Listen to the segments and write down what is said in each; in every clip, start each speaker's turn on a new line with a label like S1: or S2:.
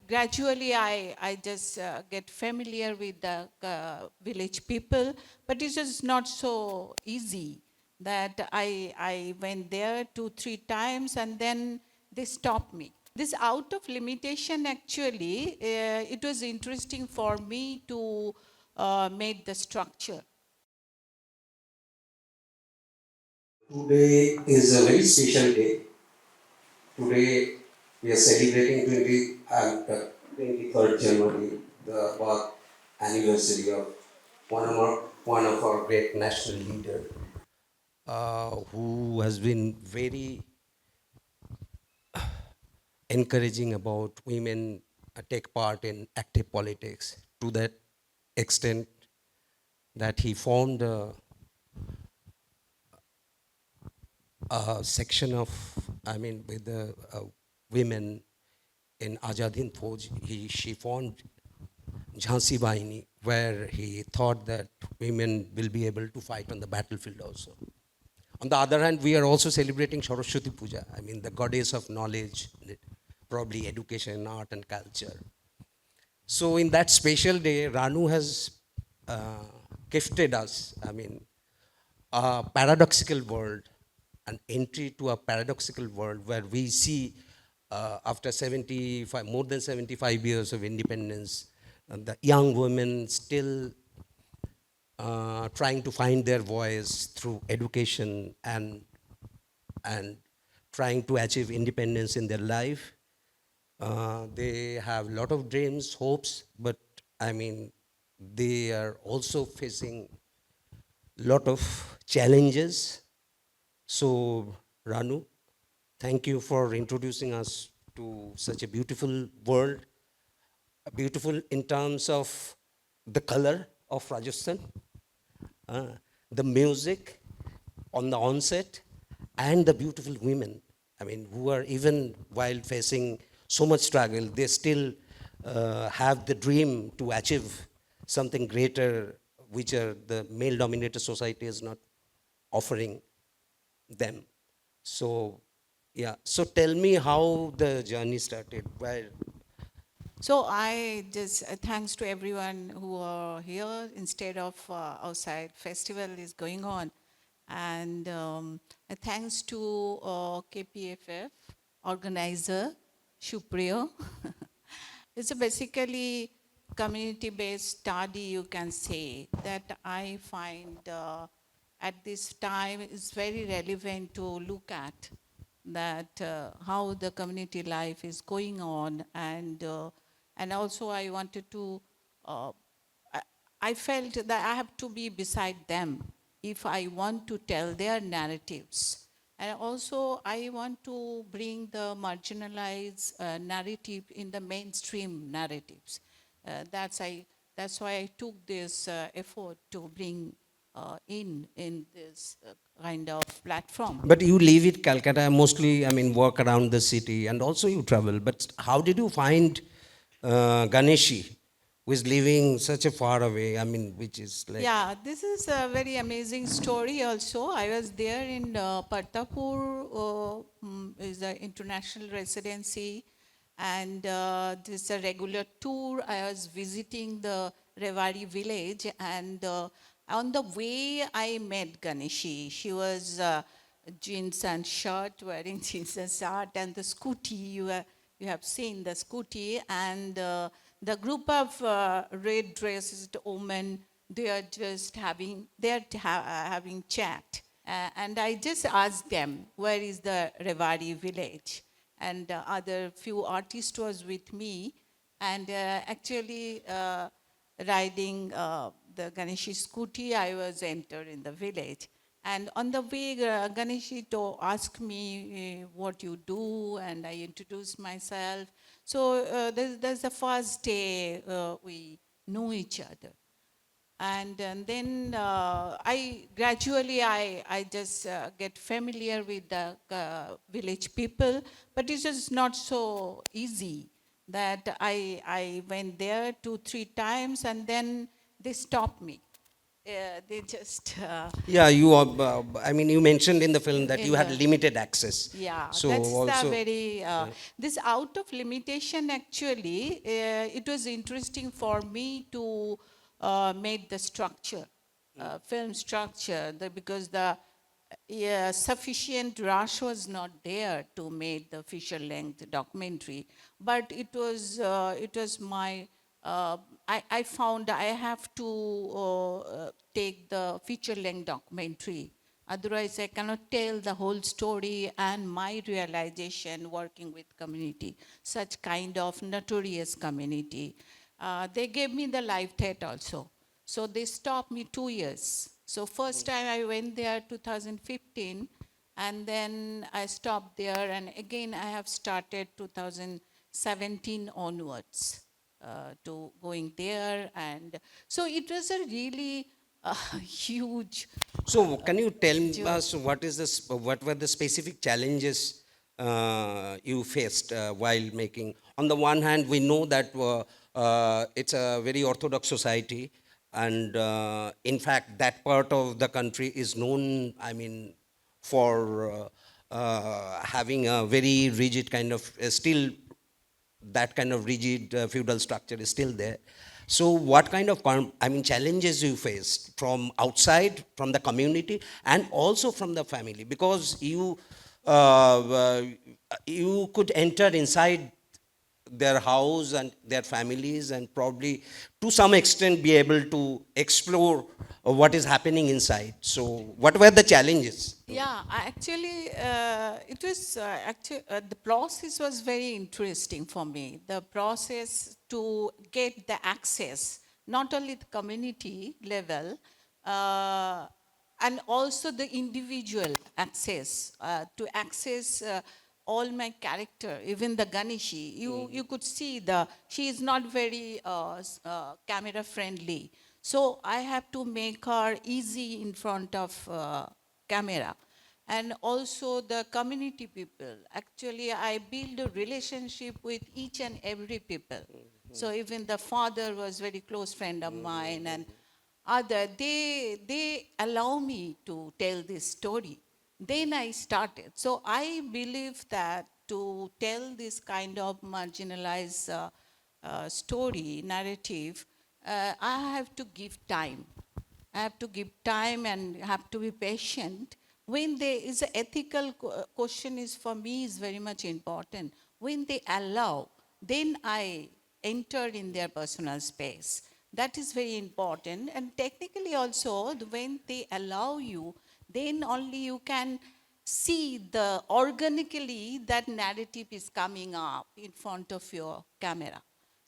S1: gradually I just get familiar with the village people, but it's just not so easy that I went there 2-3 times and then they stopped me. This out of limitation actually, it was interesting for me to make the structure.
S2: Today is a very special day. Today we are celebrating 23rd January, the birth anniversary of one of our great national leader, who has been very encouraging about women take part in active politics to that extent that he formed a section of, with the women in Azad Hind Fauj. She formed Jhansi Bahini, where he thought that women will be able to fight on the battlefield also. On the other hand, we are also celebrating Saraswati Puja, the goddess of knowledge, probably education, art, and culture. So, in that special day, Ranu has uh, gifted us, a paradoxical world, an entry to a paradoxical world where we see, after 75, more than 75 years of independence, the young women still trying to find their voice through education and trying to achieve independence in their life. They have a lot of dreams, hopes, but they are also facing a lot of challenges. So, Ranu, thank you for introducing us to such a beautiful world, beautiful in terms of the color of Rajasthan, uh, the music on the onset, and the beautiful women. Who are, even while facing so much struggle, they still have the dream to achieve something greater, which are the male-dominated society is not offering them. So, yeah. So tell me how the journey started. Where?
S1: So I just thanks to everyone who are here instead of outside. Festival is going on, and thanks to KPFF organizer Shupriya. It's a basically community-based study. You can say that I find at this time is very relevant to look at that how the community life is going on, and also I wanted to uh, I, I felt that I have to be beside them if I want to tell their narratives, and also I want to bring the marginalized narrative in the mainstream narratives. That's I that's why I took this effort to bring in this kind of platform.
S2: But you live in Calcutta, mostly, work around the city, and also you travel. But how did you find Ganeshi, who is living such a far away? Which is like.
S1: Yeah, this is a very amazing story also. I was there in Partapur, is the international residency, and this is a regular tour. I was visiting the Rewari village, and on the way I met Ganeshi. She was jeans and shirt, wearing jeans and shirt, and the scooty, you have seen the scooty, and the group of red dressed women, having chat. And I just asked them, where is the Rewari village? And other few artists was with me, and actually riding the Ganeshi scooty, I was entered in the village. And on the way, Ganeshi to ask me what you do, and I introduced myself. So there's the first day we knew each other. And then I just get familiar with the village people, but it's just not so easy that I went there 2-3 times and then they stopped me. they just
S2: Yeah, I mean, you mentioned in the film that you
S1: in
S2: had
S1: the
S2: limited access.
S1: yeah,
S2: So
S1: that's the
S2: also,
S1: very this out of limitation actually. It was interesting for me to make the structure, film structure, because the yeah, sufficient rush was not there to make the feature length documentary. But it was my I found I have to take the feature length documentary. Otherwise, I cannot tell the whole story and my realization working with community, such kind of notorious community. They gave me the live TED also. So they stopped me 2 years. So first time I went there 2015, and then I stopped there, and again I have started 2017 onwards to going there, and so it was a really huge
S2: so can you tell
S1: journey.
S2: us what were the specific challenges you faced while making? On the one hand, we know that it's a very orthodox society, and in fact, that part of the country is known, I mean, for having a very rigid kind of, still that kind of rigid feudal structure is still there. So, what kind of I mean challenges you faced from outside, from the community, and also from the family? Because you could enter inside their house and their families, and probably to some extent be able to explore what is happening inside. So, what were the challenges?
S1: Yeah, it was actually the process was very interesting for me. The process to get the access, not only the community level, uh, and also the individual access to access all my character, even the Ganeshi. You could see she is not very camera friendly, so I have to make her easy in front of camera. And also the community people. Actually, I build a relationship with each and every people. So even the father was very close friend of mine, and other, they allow me to tell this story. Then I started. So I believe that to tell this kind of marginalized story, narrative, I have to give time. I have to give time and have to be patient. When there is an ethical question is for me is very much important. When they allow, then I enter in their personal space. That is very important. And technically also, when they allow you, then only you can see the organically that narrative is coming up in front of your camera.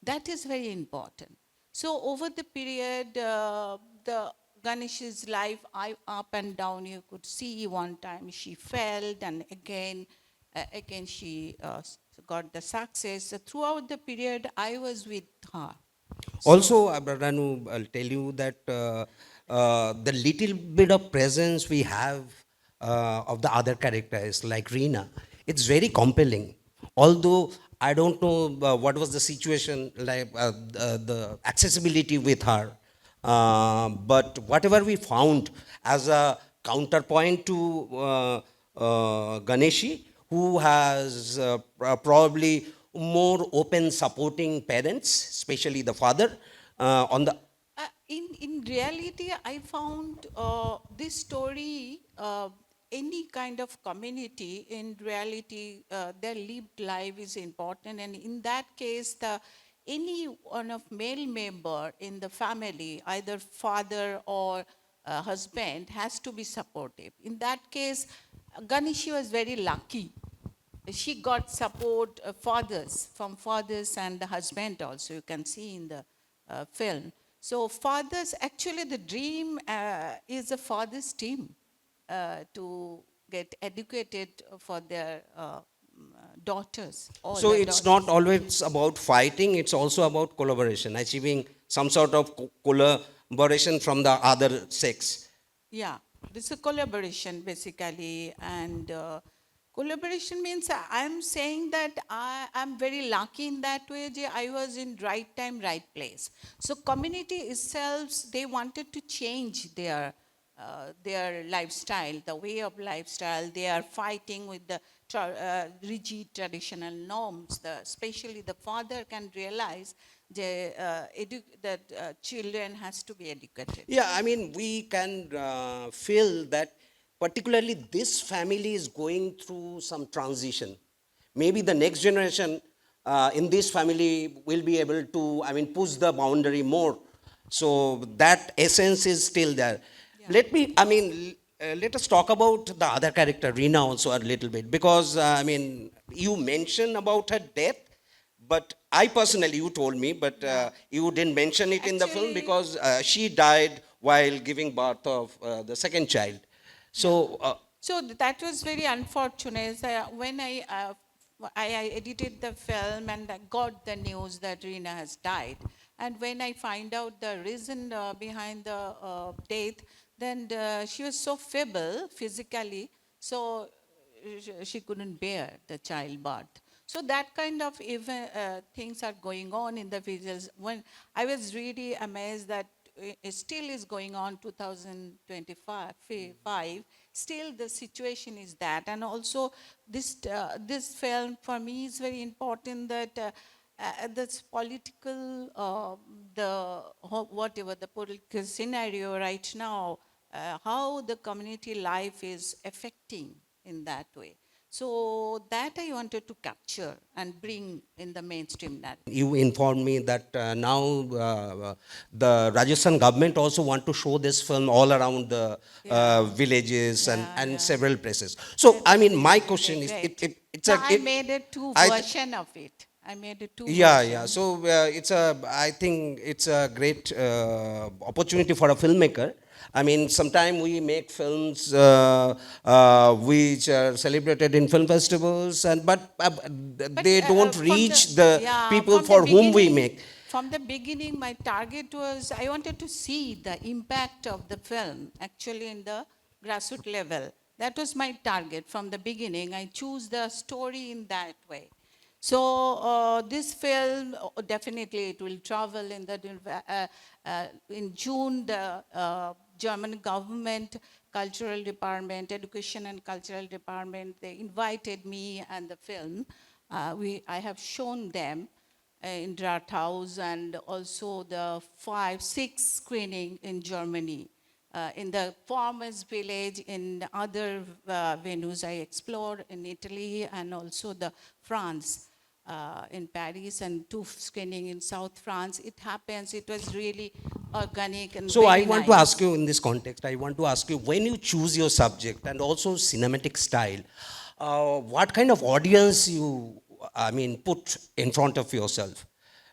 S1: That is very important. So over the period, the Ganesh's life, up and down, you could see one time she fell, and again she got the success. So throughout the period, I was with her. So
S2: Also, Ranu, I'll tell you that the little bit of presence we have of the other characters, like Reena, it's very compelling. Although I don't know what was the situation, like the accessibility with her, but whatever we found as a counterpoint to Ganeshi, who has probably more open supporting parents, especially the father, on the
S1: in reality, I found this story, any kind of community, in reality, their lived life is important. And in that case, any one of male member in the family, either father or husband, has to be supportive. In that case, Ganeshi was very lucky. She got support from fathers and the husband also, you can see in the film. So fathers, actually the dream is a father's team to get educated for their daughters, all
S2: so
S1: the
S2: it's not
S1: daughters.
S2: always about fighting, it's also about collaboration, achieving some sort of collaboration from the other sex.
S1: Yeah, this is a collaboration basically, and Collaboration means I'm saying that I'm very lucky in that way. I was in right time, right place. So community itself, they wanted to change their lifestyle, the way of lifestyle. They are fighting with the rigid traditional norms. Especially the father can realize that children has to be educated.
S2: Yeah, I mean, we can feel that particularly this family is going through some transition. Maybe the next generation in this family will be able to, I mean, push the boundary more. So that essence is still there.
S1: Yeah.
S2: Let me, I mean, let us talk about the other character, Reena, also a little bit, because, I mean, you mentioned about her death, but I personally, you told me, but
S1: Yeah.
S2: you didn't mention it in the film
S1: Actually,
S2: because she died while giving birth of the second child.
S1: yeah.
S2: So,
S1: So that was very unfortunate. When I edited the film and I got the news that Reena has died, and when I find out the reason behind the death, then she was so feeble physically, so she couldn't bear the childbirth. So that kind of things are going on in the visuals. When I was really amazed that it still is going on 2025 still the situation is that. And also this film for me is very important that this political whatever the political scenario right now, how the community life is affecting in that way. So that I wanted to capture and bring in the mainstream narrative.
S2: you informed me that now the Rajasthan government also want to show this film all around the
S1: Yeah,
S2: villages
S1: yeah,
S2: and
S1: yeah.
S2: several places. So, I
S1: That's
S2: mean, my
S1: really,
S2: question
S1: really
S2: is,
S1: great.
S2: it's
S1: Now
S2: a,
S1: I made a two
S2: I,
S1: version of it. I made a two
S2: yeah, yeah.
S1: version.
S2: So it's a, I think it's a great opportunity for a filmmaker. I mean, sometimes we make films which are celebrated in film festivals, and but
S1: But
S2: they don't
S1: from the
S2: reach the
S1: yeah,
S2: people for whom we make.
S1: from the beginning, my target was I wanted to see the impact of the film actually in the grassroots level. That was my target from the beginning. I choose the story in that way. So this film definitely it will travel in in June. The German government, cultural department, education and cultural department, they invited me and the film. I have shown them in Rathaus and also the 5, 6 screening in Germany. In the farmers village, in other venues I explored in Italy and also the France, in Paris, and 2 screening in South France. It happens, it was really organic and
S2: So I
S1: very
S2: want to ask
S1: nice.
S2: you in this context, I want to ask you when you choose your subject and also cinematic style, what kind of audience you, I mean, put in front of yourself?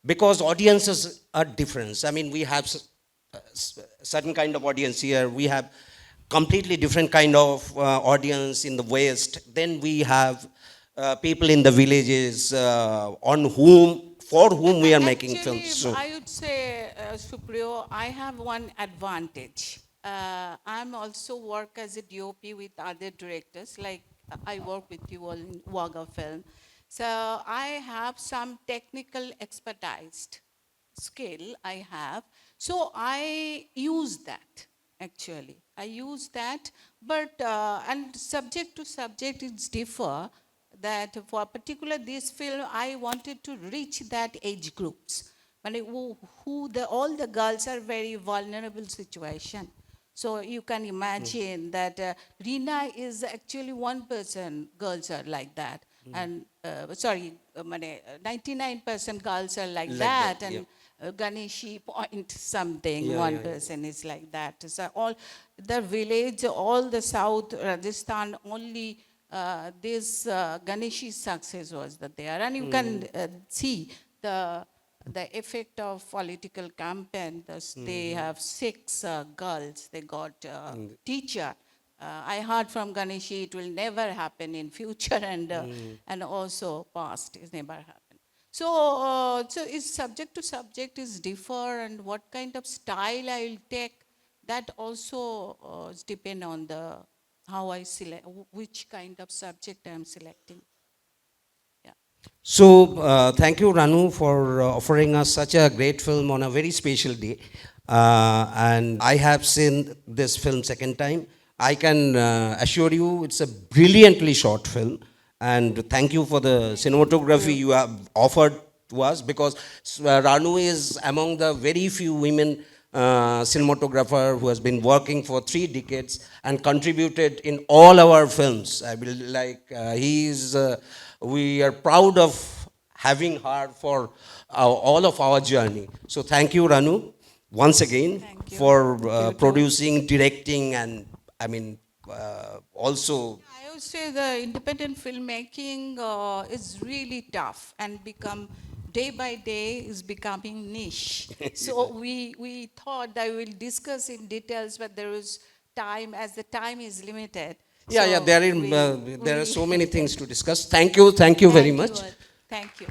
S2: Because audiences are different. I mean, we have certain kind of audience here. We have completely different kind of audience in the West. Then we have people in the villages for whom we are making films.
S1: Actually,
S2: So
S1: I would say, Supriyo, I have one advantage. I'm also work as a DOP with other directors, like I work with you all in Waga Film. So I have some technical expertise skill I have. So I use that actually. I use that, but and subject to subject it's differ. That for particular this film, I wanted to reach that age groups. But all the girls are very vulnerable situation. So you can imagine that Reena is actually one person, girls are like that. And sorry, 99% girls are like
S2: like that,
S1: that.
S2: yeah.
S1: And Ganeshi point something,
S2: Yeah,
S1: one
S2: yeah, yeah.
S1: person is like that. So all the village, all the South Rajasthan, only this Ganeshi success was that there. And you can see the the effect of political campaign. They have 6 girls. They got teacher. I heard from Ganeshi it will never happen in future and also past it never happened. So so is subject to subject is differ and what kind of style I will take that also is depend on the how I select, which kind of subject I'm selecting. Yeah.
S2: So, thank you, Ranu, for offering us such a great film on a very special day. And I have seen this film second time. I can assure you it's a brilliantly shot film. And thank you for the cinematography you have offered to us, because Ranu is among the very few women cinematographer who has been working for 3 decades and contributed in all our films. I will we are proud of having her for all of our journey. So thank you, Ranu, once again
S1: Thank you.
S2: for
S1: You too.
S2: producing, directing, and also.
S1: I would say the independent filmmaking is really tough and become day by day is becoming niche. So we thought that we will discuss in details, but there is time, as the time is limited.
S2: Yeah, yeah,
S1: So
S2: there are so many things to discuss. Thank you very
S1: Thank you.
S2: much.
S1: Thank you.